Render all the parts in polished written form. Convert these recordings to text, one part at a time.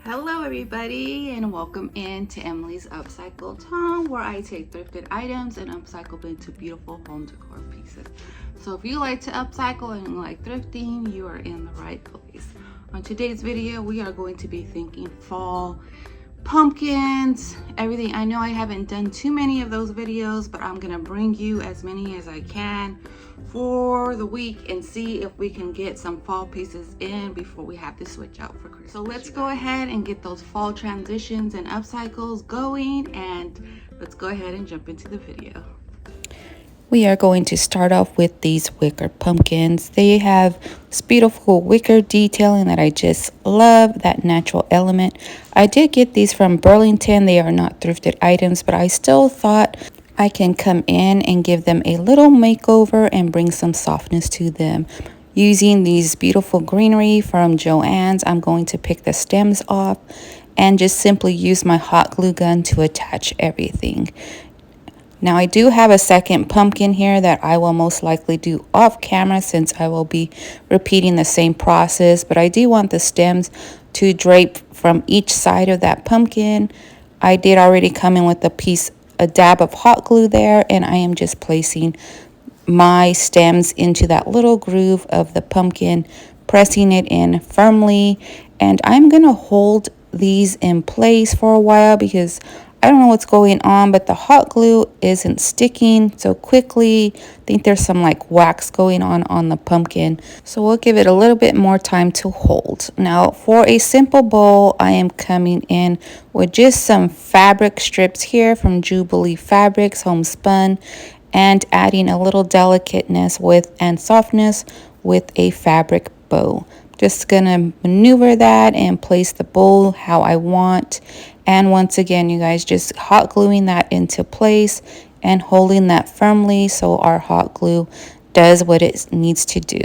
Hello everybody and welcome into Emily's Upcycled home, where I take thrifted items and upcycle them into beautiful home decor pieces. So if you like to upcycle and you like thrifting, you are in the right place. On today's video, we are going to be thinking fall pumpkins, everything. I know I haven't done too many of those videos, but I'm gonna bring you as many as I can for the week and see if we can get some fall pieces in before we have to switch out for Christmas. So let's go ahead and get those fall transitions and upcycles going, and let's go ahead and jump into the video. We are going to start off with these wicker pumpkins. They have this beautiful wicker detailing that I just love, that natural element. I did get these from Burlington. They are not thrifted items, but I still thought I can come in and give them a little makeover and bring some softness to them. Using these beautiful greenery from Joann's, I'm going to pick the stems off and just simply use my hot glue gun to attach everything. Now I do have a second pumpkin here that I will most likely do off camera, since I will be repeating the same process, but I do want the stems to drape from each side of that pumpkin. I did already come in with a dab of hot glue there, and I am just placing my stems into that little groove of the pumpkin, pressing it in firmly, and I'm gonna hold these in place for a while because I don't know what's going on, but the hot glue isn't sticking so quickly. I think there's some like wax going on the pumpkin, so we'll give it a little bit more time to hold. Now for a simple bowl, I am coming in with just some fabric strips here from Jubilee Fabrics Homespun, and adding a little delicateness and softness with a fabric bow. Just gonna maneuver that and place the bowl how I want. And once again, you guys, just hot gluing that into place and holding that firmly so our hot glue does what it needs to do.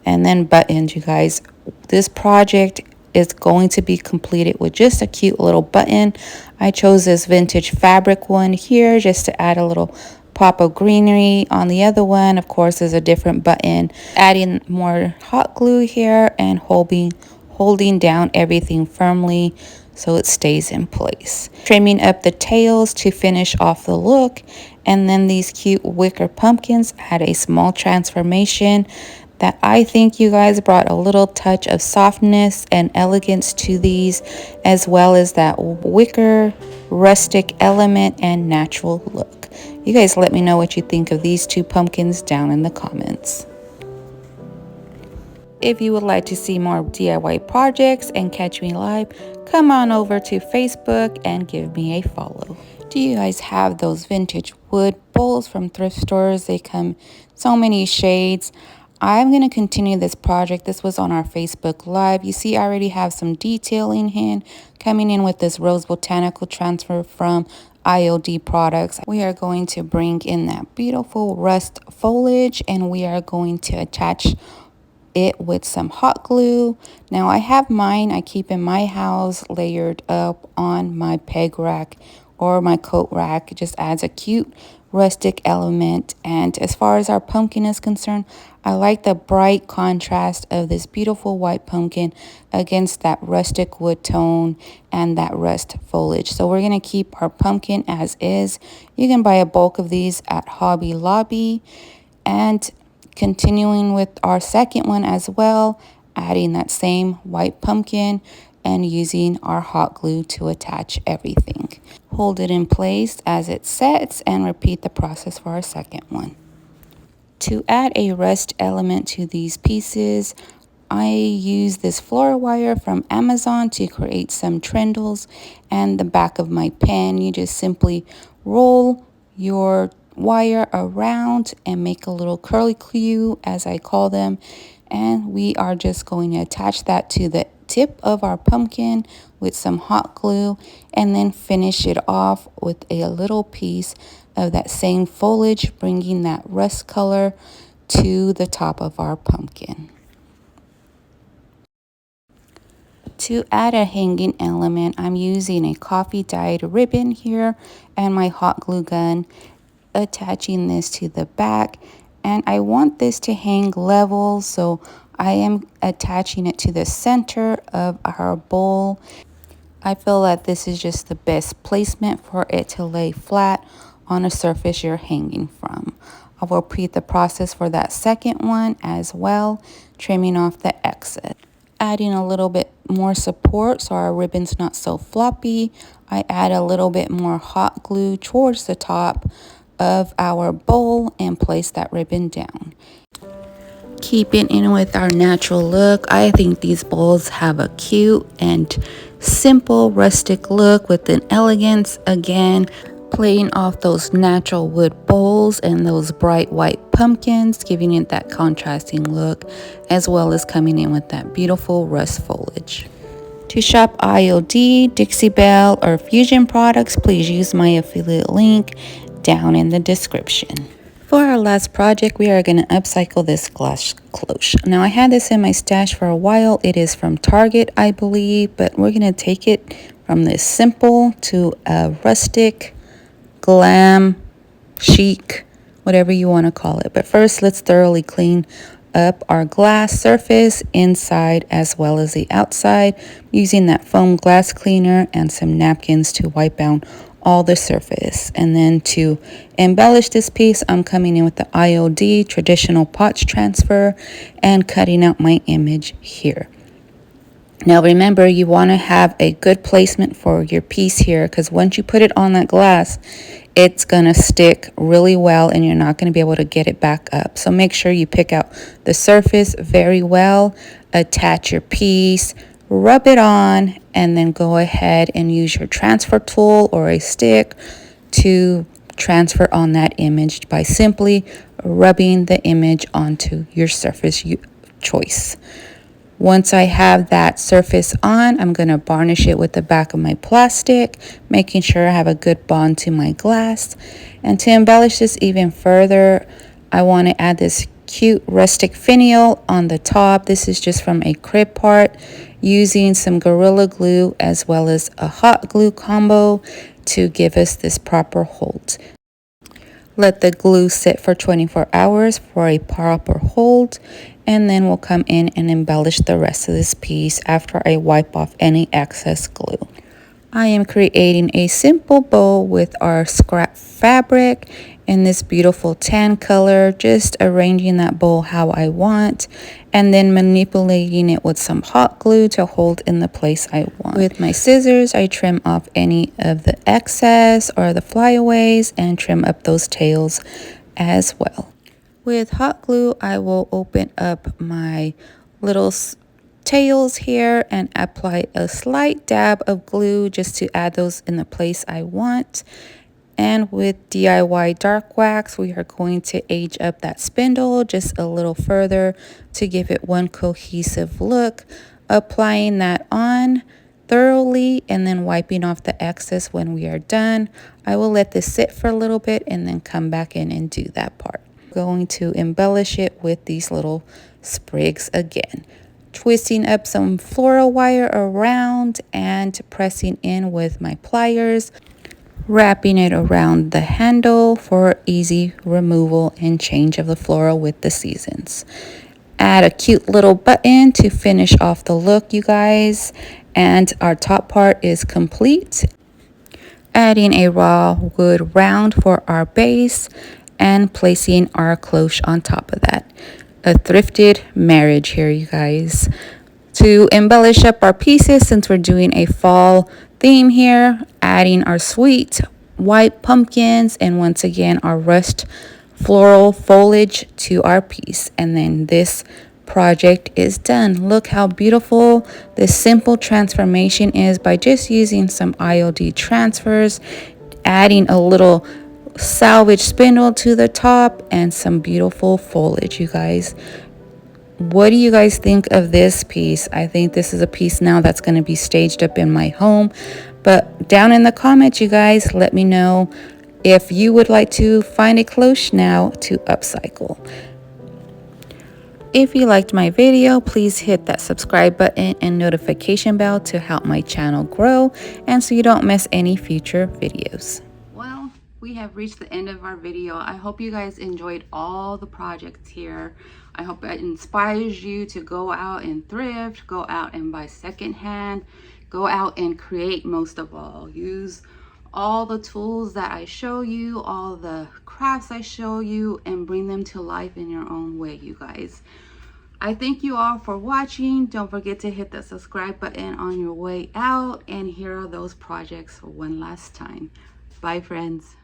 And then buttons, you guys. This project is going to be completed with just a cute little button. I chose this vintage fabric one here just to add a little pop of greenery. On the other one, of course, is a different button. Adding more hot glue here and holding down everything firmly so it stays in place. Trimming up the tails to finish off the look, and then these cute wicker pumpkins had a small transformation that I think you guys brought a little touch of softness and elegance to these, as well as that wicker rustic element and natural look. You guys let me know what you think of these two pumpkins down in the comments. If you would like to see more DIY projects and catch me live, come on over to Facebook and give me a follow. Do you guys have those vintage wood bowls from thrift stores? They come so many shades. I'm going to continue this project. This was on our Facebook Live. You see, I already have some detailing in coming in with this Rose Botanical transfer from IOD products. We are going to bring in that beautiful rust foliage, and we are going to attach it with some hot glue. Now I have mine, I keep in my house layered up on my peg rack or my coat rack. It just adds a cute rustic element. And as far as our pumpkin is concerned, I like the bright contrast of this beautiful white pumpkin against that rustic wood tone and that rust foliage. So we're going to keep our pumpkin as is. You can buy a bulk of these at Hobby Lobby. And continuing with our second one as well, adding that same white pumpkin and using our hot glue to attach everything. Hold it in place as it sets and repeat the process for our second one. To add a rust element to these pieces, I use this floor wire from Amazon to create some trindles, and the back of my pen, you just simply roll your wire around and make a little curly cue, as I call them, and we are just going to attach that to the tip of our pumpkin with some hot glue, and then finish it off with a little piece of that same foliage, bringing that rust color to the top of our pumpkin. To add a hanging element, I'm using a coffee dyed ribbon here and my hot glue gun, attaching this to the back, and I want this to hang level, so I am attaching it to the center of our bowl. I feel that this is just the best placement for it to lay flat on a surface you're hanging from. I will repeat the process for that second one as well, trimming off the excess. Adding a little bit more support so our ribbon's not so floppy, I add a little bit more hot glue towards the top of our bowl and place that ribbon down. Keeping in with our natural look, I think these bowls have a cute and simple rustic look with an elegance. Again, playing off those natural wood bowls and those bright white pumpkins, giving it that contrasting look, as well as coming in with that beautiful rust foliage. To shop IOD, Dixie Belle, or Fusion products, please use my affiliate link down in the description. For our last project, we are going to upcycle this glass cloche. Now, I had this in my stash for a while. It is from Target, I believe, but we're going to take it from this simple to a rustic, glam, chic, whatever you want to call it. But first, let's thoroughly clean up our glass surface inside as well as the outside using that foam glass cleaner and some napkins to wipe out all the surface. And then to embellish this piece, I'm coming in with the IOD traditional potch transfer and cutting out my image here. Now remember, you want to have a good placement for your piece here, because once you put it on that glass, it's going to stick really well and you're not going to be able to get it back up. So make sure you pick out the surface very well, attach your piece, rub it on, and then go ahead and use your transfer tool or a stick to transfer on that image by simply rubbing the image onto your surface choice. Once I have that surface on, I'm going to varnish it with the back of my plastic, making sure I have a good bond to my glass. And to embellish this even further, I want to add this cute rustic finial on the top. This is just from a crib part, using some Gorilla Glue as well as a hot glue combo to give us this proper hold. Let the glue sit for 24 hours for a proper hold, and then we'll come in and embellish the rest of this piece after I wipe off any excess glue. I am creating a simple bow with our scrap fabric in this beautiful tan color, just arranging that bow how I want, and then manipulating it with some hot glue to hold in the place I want. With my scissors, I trim off any of the excess or the flyaways and trim up those tails as well. With hot glue, I will open up my little tails here and apply a slight dab of glue just to add those in the place I want. And with DIY dark wax, we are going to age up that spindle just a little further to give it one cohesive look, applying that on thoroughly and then wiping off the excess when we are done. I will let this sit for a little bit and then come back in and do that part. Going to embellish it with these little sprigs again, twisting up some floral wire around and pressing in with my pliers, wrapping it around the handle for easy removal and change of the floral with the seasons. Add a cute little button to finish off the look, you guys, and our top part is complete. Adding a raw wood round for our base and placing our cloche on top of that. A thrifted marriage here, you guys. To embellish up our pieces, since we're doing a fall theme here, adding our sweet white pumpkins and once again our rust floral foliage to our piece. And then this project is done. Look how beautiful this simple transformation is by just using some IOD transfers, adding a little salvage spindle to the top and some beautiful foliage, you guys. What do you guys think of this piece? I think this is a piece now that's going to be staged up in my home. But down in the comments, you guys, let me know if you would like to find a cloche now to upcycle. If you liked my video, please hit that subscribe button and notification bell to help my channel grow and so you don't miss any future videos. Well, we have reached the end of our video. I hope you guys enjoyed all the projects here. I hope it inspires you to go out and thrift, go out and buy secondhand, Go out and create. Most of all, use all the tools that I show you, all the crafts I show you, and bring them to life in your own way, you guys. I thank you all for watching. Don't forget to hit the subscribe button on your way out, and here are those projects one last time. Bye, friends.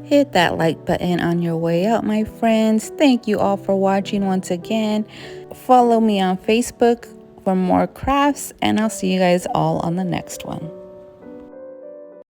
Hit that like button on your way out, my friends. Thank you all for watching once again. Follow me on Facebook for more crafts, and I'll see you guys all on the next one.